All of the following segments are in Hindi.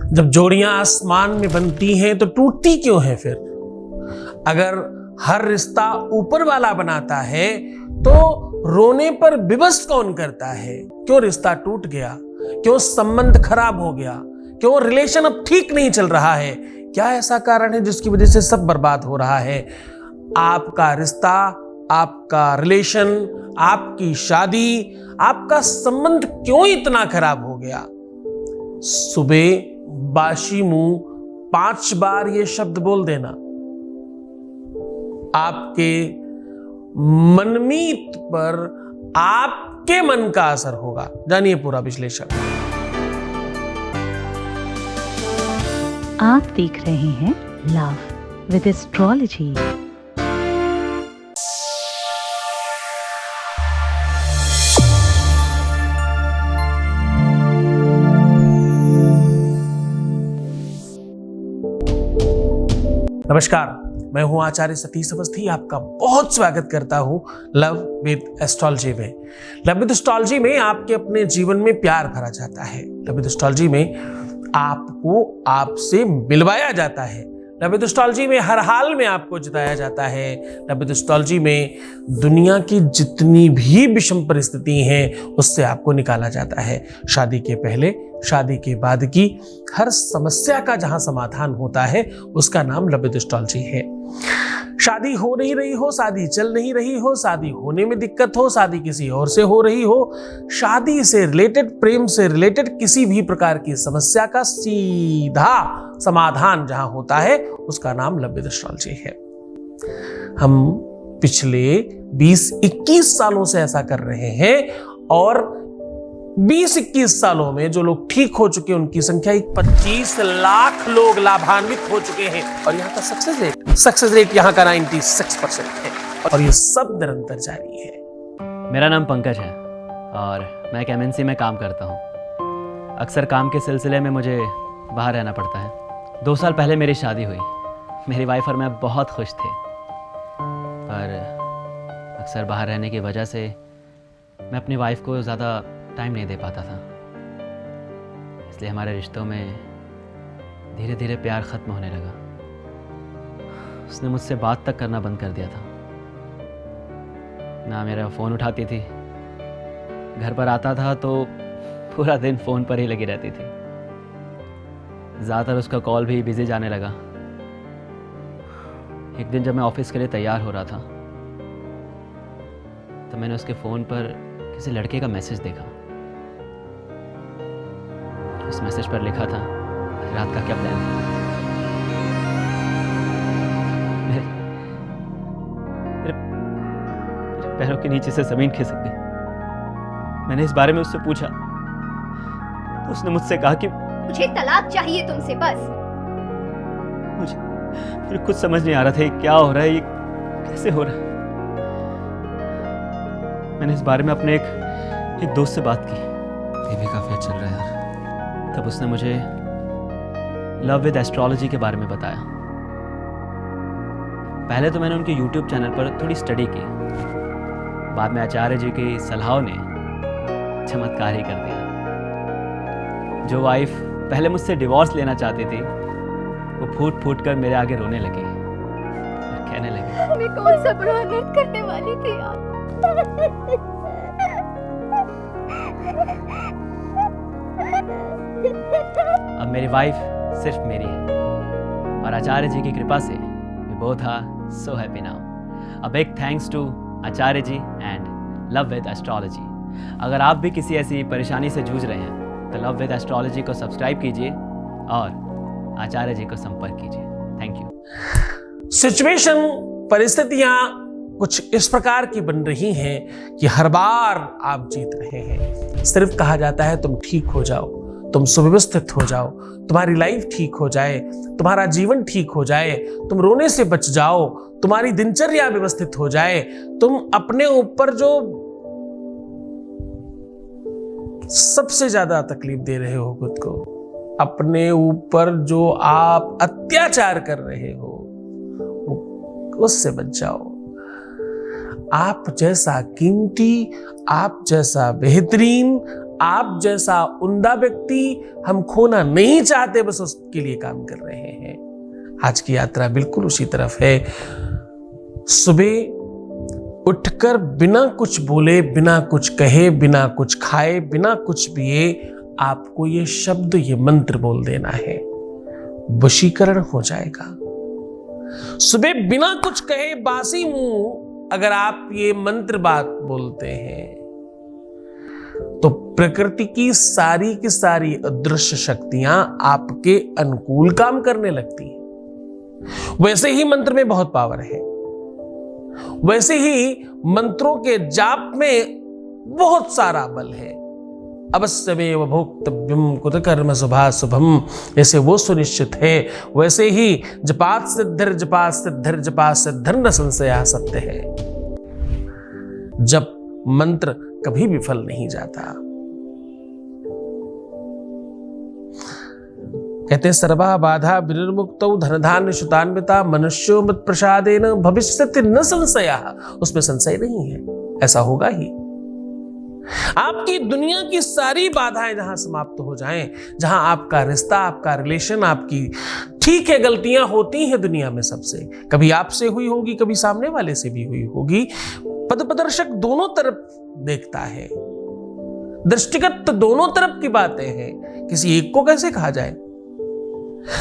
जब जोड़ियां आसमान में बनती हैं तो टूटती क्यों है फिर? अगर हर रिश्ता ऊपर वाला बनाता है तो रोने पर विवश कौन करता है? क्यों रिश्ता टूट गया? क्यों संबंध खराब हो गया? क्यों रिलेशन अब ठीक नहीं चल रहा है? क्या ऐसा कारण है जिसकी वजह से सब बर्बाद हो रहा है? आपका रिश्ता, आपका रिलेशन, आपकी शादी, आपका संबंध क्यों इतना खराब हो गया? सुबह बाशी मुंह 5 बार ये शब्द बोल देना आपके मनमीत पर आपके मन का असर होगा। जानिए पूरा विश्लेषण। आप देख रहे हैं लव विद एस्ट्रोलॉजी। नमस्कार, मैं हूं आचार्य सतीश अवस्थी। आपका बहुत स्वागत करता हूं लव विद एस्ट्रोलॉजी में। लव विद एस्ट्रोलॉजी में आपके अपने जीवन में प्यार भरा जाता है। लव विद एस्ट्रोलॉजी में आपको आपसे मिलवाया जाता है। लव विद एस्ट्रोलॉजी में हर हाल में आपको जिताया जाता है। लव विद एस्ट्रोलॉजी में दुनिया की जितनी भी विषम परिस्थिति हैं उससे आपको निकाला जाता है। शादी के पहले, शादी के बाद की हर समस्या का जहां समाधान होता है उसका नाम लव विद एस्ट्रोलॉजी है। शादी हो नहीं रही हो, शादी चल नहीं रही हो, शादी होने में दिक्कत हो, शादी किसी और से हो रही हो, शादी से रिलेटेड, प्रेम से रिलेटेड किसी भी प्रकार की समस्या का सीधा समाधान जहां होता है उसका नाम लव विद एस्ट्रोलॉजी है। हम पिछले 20-21 सालों से ऐसा कर रहे हैं और 20-21 सालों में जो लोग ठीक हो चुके हैं उनकी संख्या 25 लाख लोग लाभान्वित हो चुके हैं। और यहाँ का सक्सेस रेट यहाँ का 96% है और ये सब निरंतर जारी है। मेरा नाम पंकज है और मैं एक MNC में काम करता हूँ। अक्सर काम के सिलसिले में मुझे बाहर रहना पड़ता है। 2 साल पहले मेरी शादी हुई। मेरी वाइफ और मैं बहुत खुश थे, पर अक्सर बाहर रहने की वजह से मैं अपनी वाइफ को ज़्यादा टाइम नहीं दे पाता था। इसलिए हमारे रिश्तों में धीरे धीरे प्यार ख़त्म होने लगा। उसने मुझसे बात तक करना बंद कर दिया था। ना मेरा फ़ोन उठाती थी, घर पर आता था तो पूरा दिन फ़ोन पर ही लगी रहती थी। ज़्यादातर उसका कॉल भी बिज़ी जाने लगा। एक दिन जब मैं ऑफिस के लिए तैयार हो रहा था तो मैंने उसके फ़ोन पर किसी लड़के का मैसेज देखा। उस मैसेज पर लिखा था, रात का क्या प्लान है? मेरे पैरों के नीचे से जमीन खिसक गई। मैंने इस बारे में उससे पूछा तो उसने मुझसे कहा कि मुझे तलाक चाहिए तुमसे बस। मुझे कुछ समझ नहीं आ रहा था ये क्या हो रहा है, ये कैसे हो रहा है। मैंने इस बारे में अपने एक दोस्त से बात की। ये भी काफ़ी अच्छा चल रहा है यार। तब उसने मुझे लव विद एस्ट्रोलॉजी के बारे में बताया। पहले तो मैंने उनके YouTube चैनल पर थोड़ी स्टडी की। बाद में आचार्य जी की सलाहों ने चमत्कार ही कर दिया। जो वाइफ पहले मुझसे डिवोर्स लेना चाहती थी वो फूट फूट कर मेरे आगे रोने लगी और कहने लगी, मैं कौन सा बुरा अनर्थ करने वाली थी यार। अब मेरी वाइफ सिर्फ मेरी है और आचार्य जी की कृपा से we both are so happy now. A big thanks to Acharya ji and love with astrology. अगर आप भी किसी ऐसी परेशानी से जूझ रहे हैं तो लव विद एस्ट्रोलॉजी को सब्सक्राइब कीजिए और आचार्य जी को संपर्क कीजिए। Thank you. सिचुएशन, परिस्थितियां कुछ इस प्रकार की बन रही हैं कि हर बार आप जीत रहे हैं। सिर्फ कहा जाता है तुम ठीक हो जाओ, तुम सुव्यवस्थित हो जाओ, तुम्हारी लाइफ ठीक हो जाए, तुम्हारा जीवन ठीक हो जाए, तुम रोने से बच जाओ, तुम्हारी दिनचर्या व्यवस्थित हो जाए, तुम अपने ऊपर जो सबसे ज्यादा तकलीफ दे रहे हो खुद को, अपने ऊपर जो आप अत्याचार कर रहे हो उससे बच जाओ। आप जैसा कीमती, आप जैसा बेहतरीन, आप जैसा उम्दा व्यक्ति हम खोना नहीं चाहते, बस उसके लिए काम कर रहे हैं। आज की यात्रा बिल्कुल उसी तरफ है। सुबह उठकर बिना कुछ बोले, बिना कुछ कहे, बिना कुछ खाए, बिना कुछ पिए आपको ये शब्द, ये मंत्र बोल देना है, वशीकरण हो जाएगा। सुबह बिना कुछ कहे बासी मुंह अगर आप ये मंत्र बात बोलते हैं तो प्रकृति की सारी अदृश्य शक्तियां आपके अनुकूल काम करने लगती हैं। वैसे ही मंत्र में बहुत पावर है, वैसे ही मंत्रों के जाप में बहुत सारा बल है। अवश्यमेव भोक्तव्यम कुतकर्म शुभाशुभम, जैसे वो सुनिश्चित है वैसे ही जपात सिद्धिर जपात सिद्धिर जपात सिद्धिर न संशया सत्य है। जप मंत्र कभी विफल नहीं जाता। कहते हैं सर्वा बाधा विनिर्मुक्तौ धनधान्य शुतान्विता मनुष्यो मत प्रसादेन भविष्यति न संशयः, उसमें संशय नहीं है, ऐसा होगा ही। आपकी दुनिया की सारी बाधाएं जहां समाप्त हो जाएं, जहां आपका रिश्ता, आपका रिलेशन, आपकी ठीक है गलतियां होती हैं दुनिया में सबसे, कभी आपसे हुई होगी, कभी सामने वाले से भी हुई होगी। पदप्रदर्शक दोनों तरफ देखता है, दृष्टिगत तो दोनों तरफ की बातें हैं, किसी एक को कैसे कहा जाए।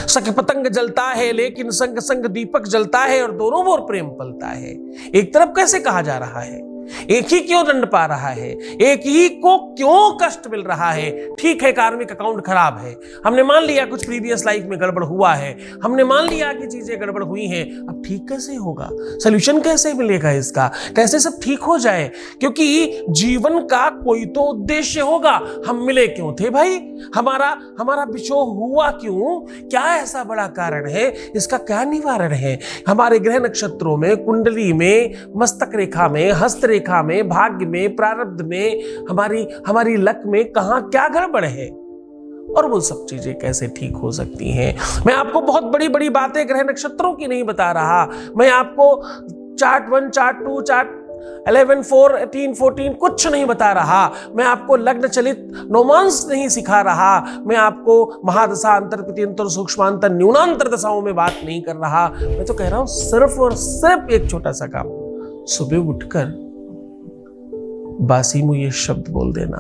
सख पतंग जलता है लेकिन संग संग दीपक जलता है और दोनों ओर प्रेम पलता है। एक तरफ कैसे कहा जा रहा है, एक ही क्यों दंड पा रहा है, एक ही को क्यों कष्ट मिल रहा है। ठीक है कार्मिक अकाउंट खराब है, हमने मान लिया कुछ प्रीवियस लाइफ में गड़बड़ हुआ है, हमने मान लिया कि चीजें गड़बड़ हुई हैं, अब ठीक कैसे होगा, सोल्यूशन कैसे मिलेगा इसका, कैसे सब ठीक हो जाए। क्योंकि जीवन का कोई तो उद्देश्य होगा। हम मिले क्यों थे भाई, हमारा बिछोह हुआ क्यों, क्या ऐसा बड़ा कारण है, इसका क्या निवारण है। हमारे ग्रह नक्षत्रों में, कुंडली में, मस्तक रेखा में, हस्त रेखा में, भाग्य में, प्रारब्ध में, हमारी लक में कहां क्या गड़बड़ है और वो सब चीजें कैसे ठीक हो सकती हैं। मैं आपको बहुत बड़ी बड़ी बातें ग्रह नक्षत्रों की नहीं बता रहा, मैं आपको चार्ट 1 चार्ट 2 चार्ट 11 4 18 14 कुछ नहीं बता रहा, मैं आपको लग्न चलित नौमांस नहीं सिखा रहा, मैं आपको महादशा अंतर प्रत्यंतर सूक्ष्मांतर न्यूनांतर दशाओं में बात नहीं कर रहा। मैं तो कह रहा हूं सिर्फ और सिर्फ एक छोटा सा काम, सुबह उठकर बासी मुंह ये शब्द बोल देना,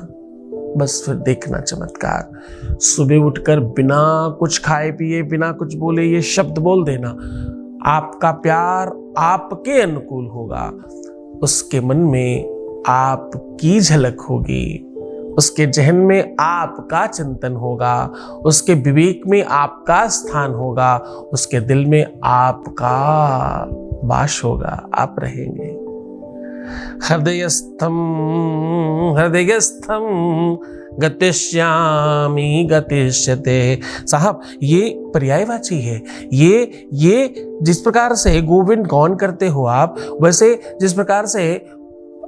बस फिर देखना चमत्कार। सुबह उठकर बिना कुछ खाए पिए, बिना कुछ बोले ये शब्द बोल देना, आपका प्यार आपके अनुकूल होगा, उसके मन में आपकी झलक होगी, उसके जहन में आपका चिंतन होगा, उसके विवेक में आपका स्थान होगा, उसके दिल में आपका वास होगा, आप रहेंगे। हृदयस्थम गतिष्यामि गतिष्यते। साहब ये पर्यायवाची है, ये जिस प्रकार से गोविंद गौन करते हो आप, वैसे जिस प्रकार से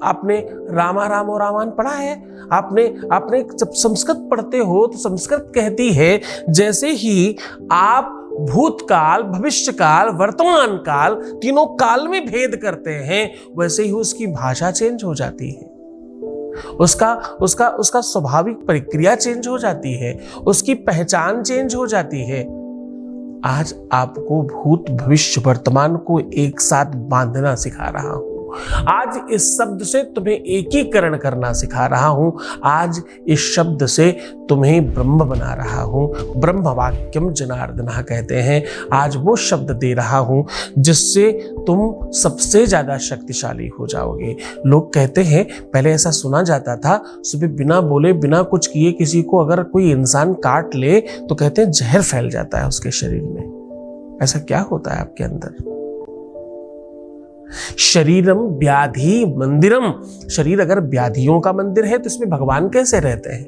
आपने रामा रामो रामान पढ़ा है, आपने जब संस्कृत पढ़ते हो तो संस्कृत कहती है जैसे ही आप भूतकाल, भविष्यकाल, वर्तमान काल, तीनों काल में भेद करते हैं, वैसे ही उसकी भाषा चेंज हो जाती है, उसका स्वाभाविक प्रक्रिया चेंज हो जाती है, उसकी पहचान चेंज हो जाती है। आज आपको भूत भविष्य वर्तमान को एक साथ बांधना सिखा रहा हूं, आज इस शब्द से तुम्हें एकीकरण करना सिखा रहा हूं, आज इस शब्द से तुम्हें ब्रह्म बना रहा हूं। ब्रह्म वाक्यम जनार्दनः कहते हैं, आज वो शब्द दे रहा हूं जिससे तुम सबसे ज्यादा शक्तिशाली हो जाओगे। लोग कहते हैं, पहले ऐसा सुना जाता था, सुबह बिना बोले बिना कुछ किए किसी को अगर कोई इंसान काट ले तो कहते हैं जहर फैल जाता है उसके शरीर में। ऐसा क्या होता है आपके अंदर? शरीरम व्याधि मंदिरम, शरीर अगर व्याधियों का मंदिर है तो इसमें भगवान कैसे रहते हैं?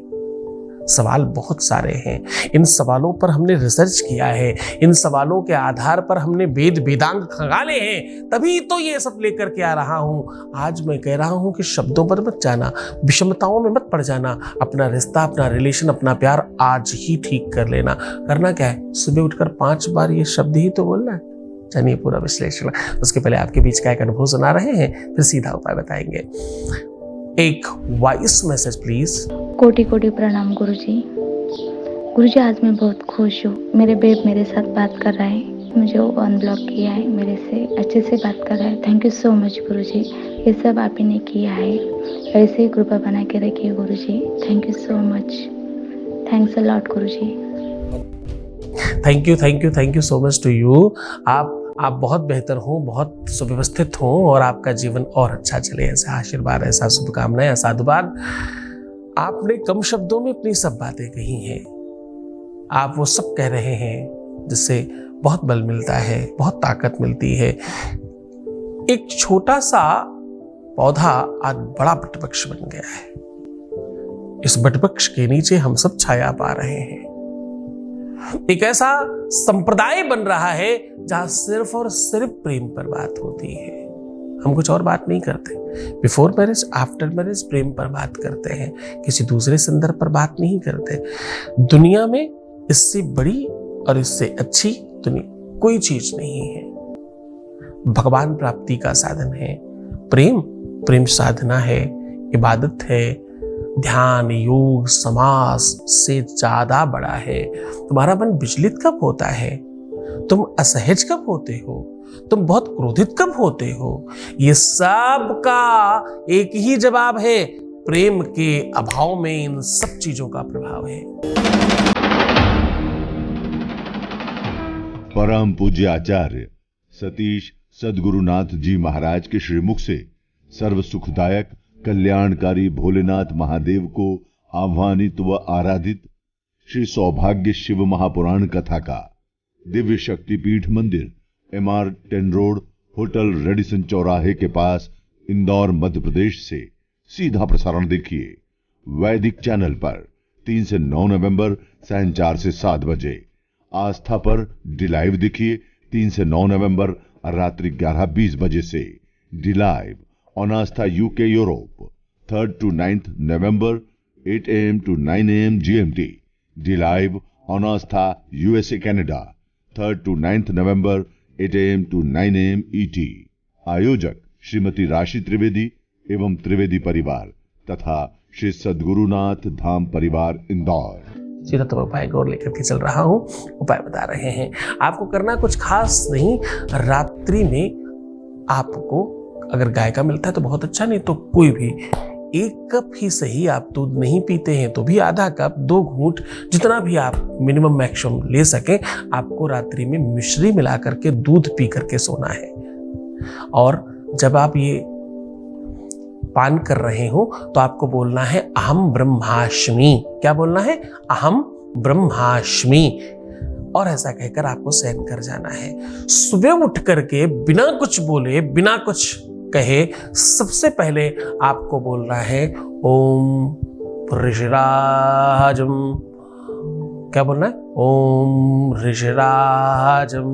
सवाल बहुत सारे हैं, इन सवालों पर हमने रिसर्च किया है, इन सवालों के आधार पर हमने वेद वेदांग खंगाले हैं, तभी तो ये सब लेकर के आ रहा हूं। आज मैं कह रहा हूं कि शब्दों पर मत जाना, विषमताओं में मत पड़ जाना, अपना रिश्ता, अपना रिलेशन, अपना प्यार आज ही ठीक कर लेना। करना क्या है? सुबह उठकर 5 बार ये शब्द ही तो बोलना है। जानिए पूरा विश्लेषण। उसके पहले आपके बीच का एक अनुभव सुना रहे हैं, फिर सीधा उपाय बताएंगे। एक वॉइस मैसेज प्लीज। कोटि कोटि प्रणाम गुरुजी। गुरुजी आज मैं बहुत खुश हूँ। मेरे बेब मेरे साथ बात कर रहा है, मुझे वो अनब्लॉक किया है, मेरे से अच्छे से बात कर रहा है। थैंक यू सो मच गुरुजी, ये सब आप ही ने किया है। ऐसे ही कृपा बना के रखिए Guruji. Thank you so much, thanks a lot Guruji. Thank you so much to you. आप बहुत बेहतर हो, बहुत सुव्यवस्थित हो और आपका जीवन और अच्छा चले, ऐसा आशीर्वाद, ऐसा शुभकामनाएं, ऐसा साधुवाद। आपने कम शब्दों में अपनी सब बातें कही हैं। आप वो सब कह रहे हैं जिससे बहुत बल मिलता है, बहुत ताकत मिलती है। एक छोटा सा पौधा आज बड़ा वटवृक्ष बन गया है। इस वटवृक्ष के नीचे हम सब छाया पा रहे हैं। एक ऐसा संप्रदाय बन रहा है जहां सिर्फ और सिर्फ प्रेम पर बात होती है। हम कुछ और बात नहीं करते। बिफोर मैरिज, आफ्टर मैरिज प्रेम पर बात करते हैं, किसी दूसरे संदर्भ पर बात नहीं करते। दुनिया में इससे बड़ी और इससे अच्छी दुनिया कोई चीज नहीं है। भगवान प्राप्ति का साधन है प्रेम साधना है, इबादत है, ध्यान, योग, समास से ज्यादा बड़ा है। तुम्हारा मन विचलित कब होता है? तुम असहज कब होते हो? तुम बहुत क्रोधित कब होते हो? ये सब का एक ही जवाब है, प्रेम के अभाव में इन सब चीजों का प्रभाव है। परम पूज्य आचार्य सतीश सद्गुरुनाथ जी महाराज के श्रीमुख से सर्व सुखदायक कल्याणकारी भोलेनाथ महादेव को आह्वानित व आराधित श्री सौभाग्य शिव महापुराण कथा का दिव्य शक्तिपीठ मंदिर MR 10 रोड, होटल रेडिसन चौराहे के पास, इंदौर मध्य प्रदेश से सीधा प्रसारण देखिए वैदिक चैनल पर 3 से 9 नवंबर सायं 4 से 7 बजे। आस्था पर डिलाइव देखिए 3 से 9 नवंबर रात्रि 11:20 बजे से। डिलाइव on Astha UK Europe 3rd to 9th November 8 AM to 9 AM GMT. Live on Astha USA Canada 3rd to 9th November 8 AM to 9 AM ET. आयोजक श्रीमती राशि त्रिवेदी एवं त्रिवेदी परिवार तथा श्री सद्गुरुनाथ धाम परिवार इंदौर। चिरतम उपाय गौर लेकर के चल रहा हूं, उपाय बता रहे हैं। आपको करना कुछ खास नहीं। रात्रि में आपको अगर गाय का मिलता है तो बहुत अच्छा, नहीं तो कोई भी 1 कप ही सही। आप दूध नहीं पीते हैं तो भी आधा कप, 2 घूंट, जितना भी आप मिनिमम मैक्सिमम ले सकें, आपको रात्रि में मिश्री मिला करके दूध पी करके सोना है। और जब आप ये पान कर रहे हो तो आपको बोलना है अहम ब्रह्मास्मि। क्या बोलना है? अहम ब्रह्मास्मि। और ऐसा कहकर आपको शयन कर जाना है। सुबह उठ करके बिना कुछ बोले, बिना कुछ कहे, सबसे पहले आपको बोलना है ओम ऋषिराजम। क्या बोलना है? ओम ऋषिराजम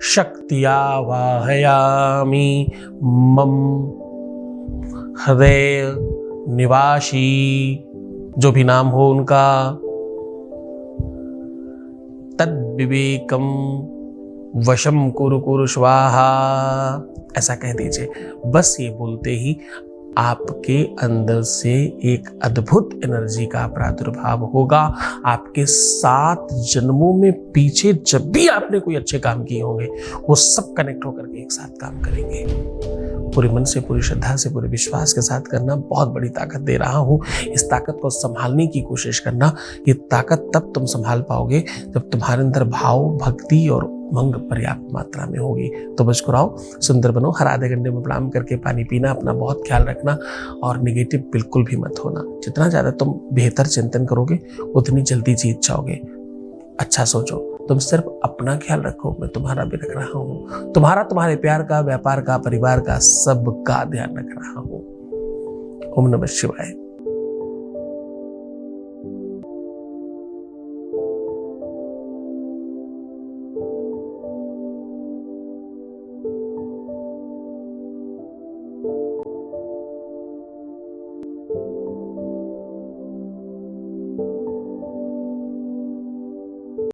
शक्तिया वाहयामि मम हृदय निवासी, जो भी नाम हो उनका, तद विवेकम वशम कुरु कुरु स्वाहा। ऐसा कह दीजिए। बस ये बोलते ही आपके अंदर से एक अद्भुत एनर्जी का प्रादुर्भाव होगा। आपके 7 जन्मों में पीछे जब भी आपने कोई अच्छे काम किए होंगे, वो सब कनेक्ट होकर के एक साथ काम करेंगे। पूरे मन से, पूरी श्रद्धा से, पूरे विश्वास के साथ करना। बहुत बड़ी ताकत दे रहा हूं। इस ताकत को संभालने की कोशिश करना। ये ताकत तब तुम संभाल पाओगे जब तुम्हारे अंदर भाव, भक्ति और मंग पर्याप्त मात्रा में होगी। तो मुस्कुराओ, सुंदर बनो। हर आधे घंटे में प्रणाम करके पानी पीना, अपना बहुत ख्याल रखना और निगेटिव बिल्कुल भी मत होना। जितना ज्यादा तुम बेहतर चिंतन करोगे उतनी जल्दी जीत जाओगे। अच्छा सोचो, तुम सिर्फ अपना ख्याल रखो, मैं तुम्हारा भी रख रहा हूँ। तुम्हारे प्यार का, व्यापार का, परिवार का, सबका ध्यान रख रहा हूँ। ओम नमः शिवाय।